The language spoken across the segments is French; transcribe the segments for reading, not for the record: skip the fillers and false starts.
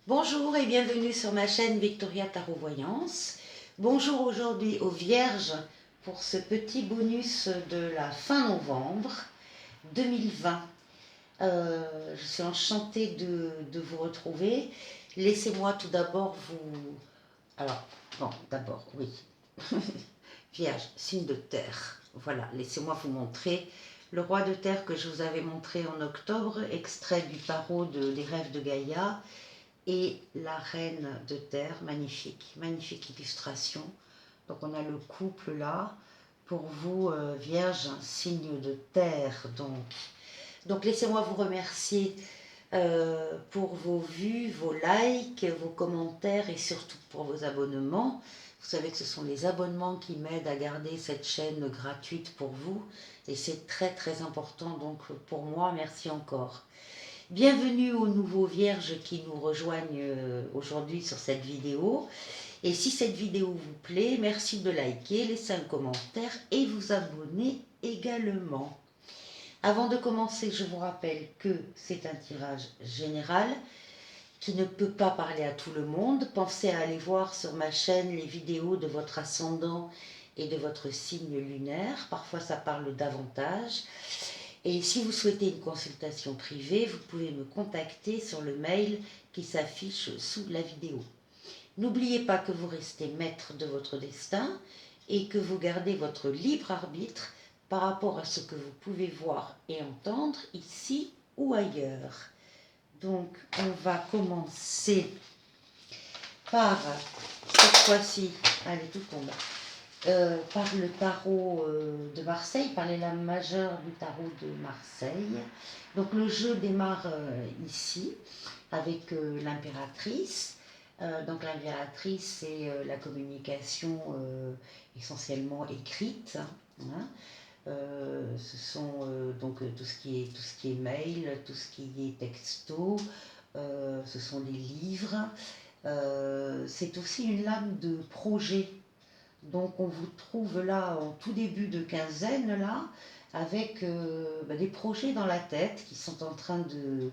Bonjour et bienvenue sur ma chaîne Victoria Tarot Voyance. Bonjour aujourd'hui aux Vierges pour ce petit bonus de la fin novembre 2020. Je suis enchantée de vous retrouver. Laissez-moi tout d'abord vous... Alors, bon, d'abord, oui. Vierge, signe de terre. Voilà, laissez-moi vous montrer le roi de terre que je vous avais montré en octobre, extrait du tarot des rêves de Gaïa. Et la reine de terre, magnifique, magnifique illustration. Donc on a le couple là, pour vous Vierge, un signe de terre donc laissez-moi vous remercier pour vos vues, vos likes, vos commentaires et surtout pour vos abonnements. Vous savez que ce sont les abonnements qui m'aident à garder cette chaîne gratuite pour vous et c'est très très important, donc pour moi, merci encore. Bienvenue aux nouveaux vierges qui nous rejoignent aujourd'hui sur cette vidéo. Et si cette vidéo vous plaît, merci de liker, laisser un commentaire et vous abonner également. Avant de commencer, je vous rappelle que c'est un tirage général qui ne peut pas parler à tout le monde. Pensez à aller voir sur ma chaîne les vidéos de votre ascendant et de votre signe lunaire. Parfois ça parle davantage. Et si vous souhaitez une consultation privée, vous pouvez me contacter sur le mail qui s'affiche sous la vidéo. N'oubliez pas que vous restez maître de votre destin et que vous gardez votre libre arbitre par rapport à ce que vous pouvez voir et entendre ici ou ailleurs. Donc, on va commencer par, cette fois-ci, allez, tout tombe. Par le tarot de Marseille, par les lames majeures du tarot de Marseille. Donc le jeu démarre ici avec l'impératrice. Donc l'impératrice, c'est la communication essentiellement écrite. Hein. Ce sont donc tout ce qui est mail, tout ce qui est texto, ce sont des livres. C'est aussi une lame de projet. Donc on vous trouve là en tout début de quinzaine là avec des projets dans la tête qui sont en train de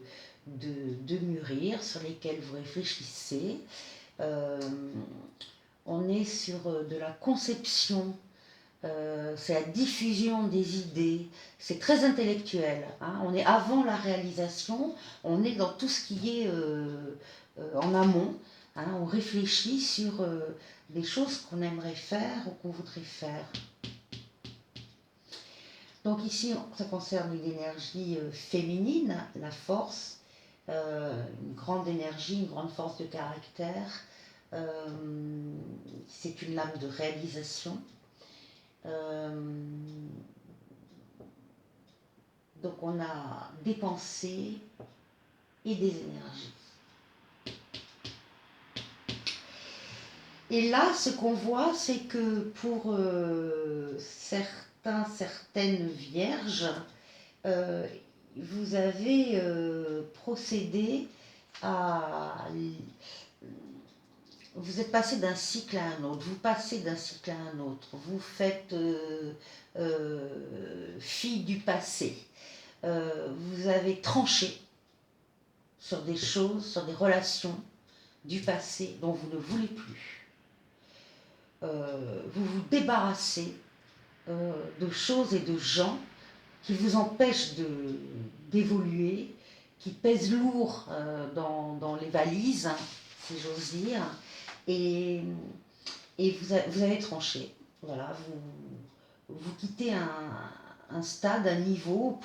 mûrir, sur lesquels vous réfléchissez. On est sur de la conception, c'est la diffusion des idées, c'est très intellectuel. Hein. On est avant la réalisation, on est dans tout ce qui est en amont. Hein, on réfléchit sur des choses qu'on aimerait faire ou qu'on voudrait faire. Donc ici, ça concerne une énergie féminine, la force, une grande énergie, une grande force de caractère. C'est une lame de réalisation. Donc on a des pensées et des énergies. Et là, ce qu'on voit, c'est que pour certaines vierges, vous avez procédé à... Vous êtes passé d'un cycle à un autre, vous passez d'un cycle à un autre, vous faites fi du passé, vous avez tranché sur des choses, sur des relations du passé dont vous ne voulez plus. Vous vous débarrassez de choses et de gens qui vous empêchent d'évoluer, qui pèsent lourd dans les valises, si j'ose dire, et vous avez tranché. Voilà, vous quittez un stade, un niveau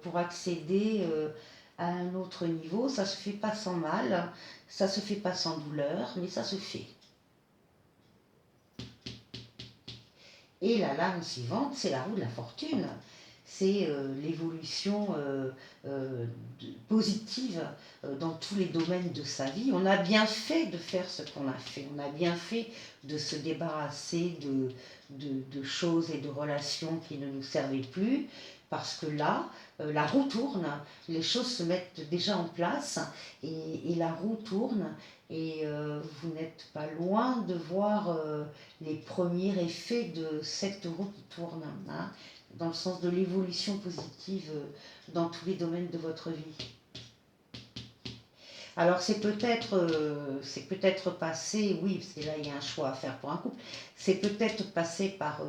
pour accéder à un autre niveau. Ça se fait pas sans mal, ça se fait pas sans douleur, mais ça se fait. Et la lame suivante, c'est la roue de la fortune. C'est l'évolution positive dans tous les domaines de sa vie. On a bien fait de faire ce qu'on a fait. On a bien fait de se débarrasser de choses et de relations qui ne nous servaient plus. Parce que là, la roue tourne, les choses se mettent déjà en place et la roue tourne. Et vous n'êtes pas loin de voir les premiers effets de cette roue qui tourne, hein, dans le sens de l'évolution positive dans tous les domaines de votre vie. Alors c'est peut-être passer, oui, parce que là il y a un choix à faire pour un couple, c'est peut-être passer par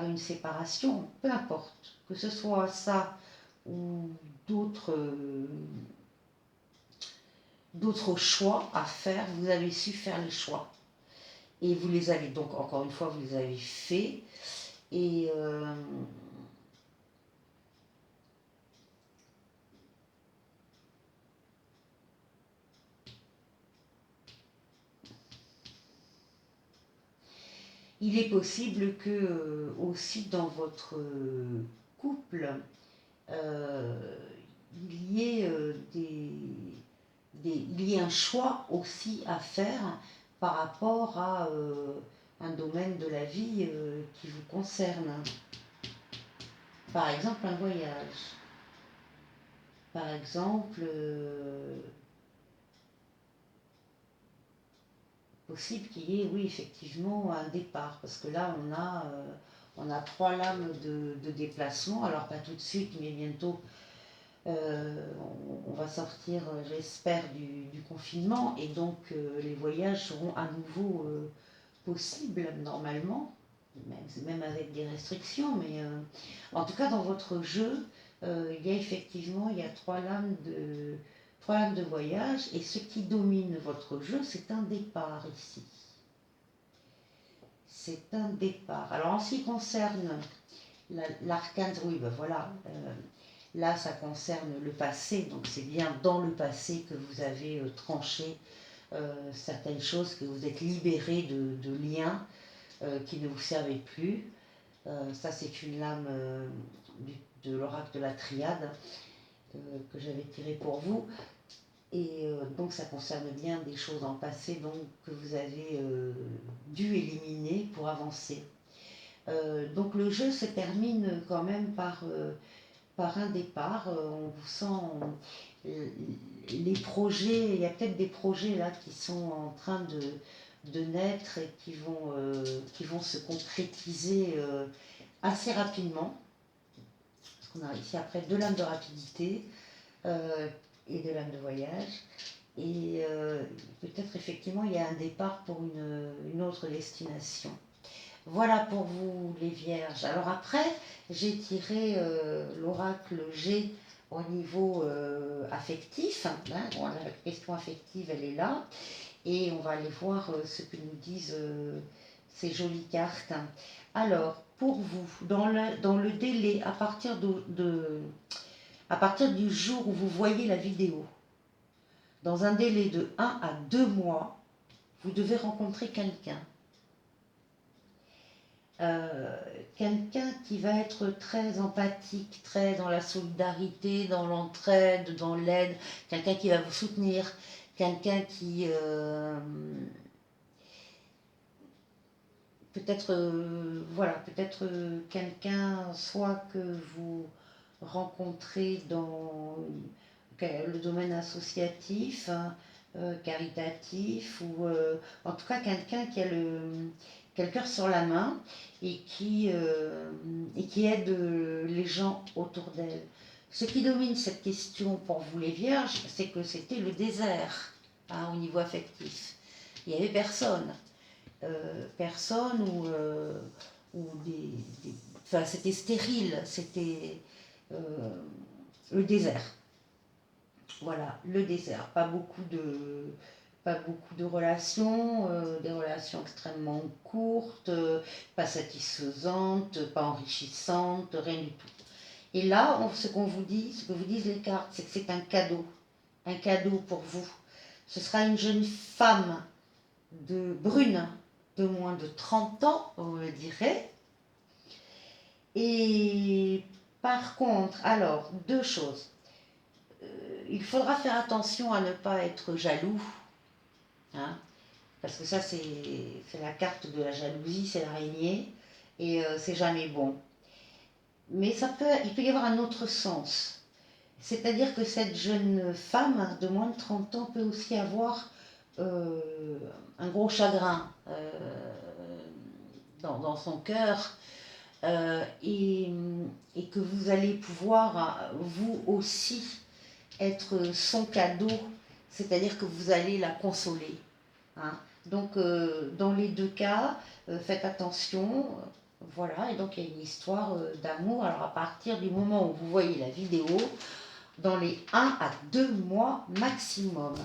une séparation, peu importe, que ce soit ça ou d'autres d'autres choix à faire, vous avez su faire les choix. Et vous les avez donc, encore une fois, vous les avez faits. Et il est possible que aussi dans votre couple, euh, il y ait il y ait un choix aussi à faire par rapport à un domaine de la vie qui vous concerne. Par exemple, un voyage. Par exemple, possible qu'il y ait, oui, effectivement, un départ. Parce que là, on a trois lames de déplacement. Alors, pas tout de suite, mais bientôt, on va sortir, j'espère, du confinement. Et donc, les voyages seront à nouveau possibles, normalement. Même avec des restrictions. Mais en tout cas, dans votre jeu, il y a effectivement trois lames de voyage. Et ce qui domine votre jeu, c'est un départ ici. C'est un départ. Alors en ce qui concerne l'arcane, oui, ben voilà, là ça concerne le passé, donc c'est bien dans le passé que vous avez tranché certaines choses, que vous êtes libéré de liens qui ne vous servaient plus. Ça c'est une lame de l'oracle de la triade que j'avais tiré pour vous. Et donc ça concerne bien des choses en passé donc, que vous avez dû éliminer pour avancer. Donc le jeu se termine quand même par un départ. On vous sent les projets, il y a peut-être des projets là qui sont en train de naître et qui vont se concrétiser assez rapidement. Parce qu'on a ici après deux lames de rapidité et deux lames de voyage. Et peut-être effectivement il y a un départ pour une autre destination. Voilà pour vous les vierges. Alors après, j'ai tiré l'oracle G au niveau affectif. Hein. Bon, la question affective, elle est là. Et on va aller voir ce que nous disent ces jolies cartes. Alors, pour vous, dans le délai, à partir du jour où vous voyez la vidéo, dans un délai de 1 à 2 mois, vous devez rencontrer quelqu'un. Quelqu'un qui va être très empathique, très dans la solidarité, dans l'entraide, dans l'aide, quelqu'un qui va vous soutenir, quelqu'un qui peut-être voilà, peut-être quelqu'un soit que vous rencontrez dans le domaine associatif, hein, caritatif, ou en tout cas quelqu'un qui a le cœur sur la main et qui aide les gens autour d'elle. Ce qui domine cette question pour vous les vierges, c'est que c'était le désert hein, au niveau affectif. Il n'y avait personne. Personne ou enfin, c'était stérile, c'était le désert. Voilà, le désert. Pas beaucoup de relations, des relations extrêmement courtes, pas satisfaisantes, pas enrichissantes, rien du tout. Et là, ce qu'on vous dit, ce que vous disent les cartes, c'est que c'est un cadeau pour vous. Ce sera une jeune femme brune, de moins de 30 ans, on le dirait. Et par contre, alors, deux choses. Il faudra faire attention à ne pas être jaloux, hein, parce que ça, c'est la carte de la jalousie, c'est l'araignée, et c'est jamais bon. Mais il peut y avoir un autre sens. C'est-à-dire que cette jeune femme de moins de 30 ans peut aussi avoir un gros chagrin dans son cœur et que vous allez pouvoir, vous aussi, être son cadeau c'est-à-dire que vous allez la consoler. Hein. Donc, dans les deux cas, faites attention. Voilà, et donc il y a une histoire d'amour. Alors, à partir du moment où vous voyez la vidéo, dans les 1 à 2 mois maximum.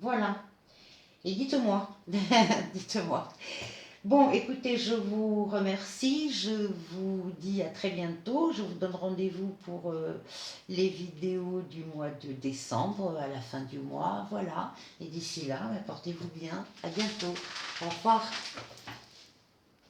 Voilà. Et dites-moi, dites-moi. Bon, écoutez, je vous remercie. Je vous dis à très bientôt. Je vous donne rendez-vous pour les vidéos du mois de décembre, à la fin du mois. Voilà. Et d'ici là, portez-vous bien. À bientôt. Au revoir.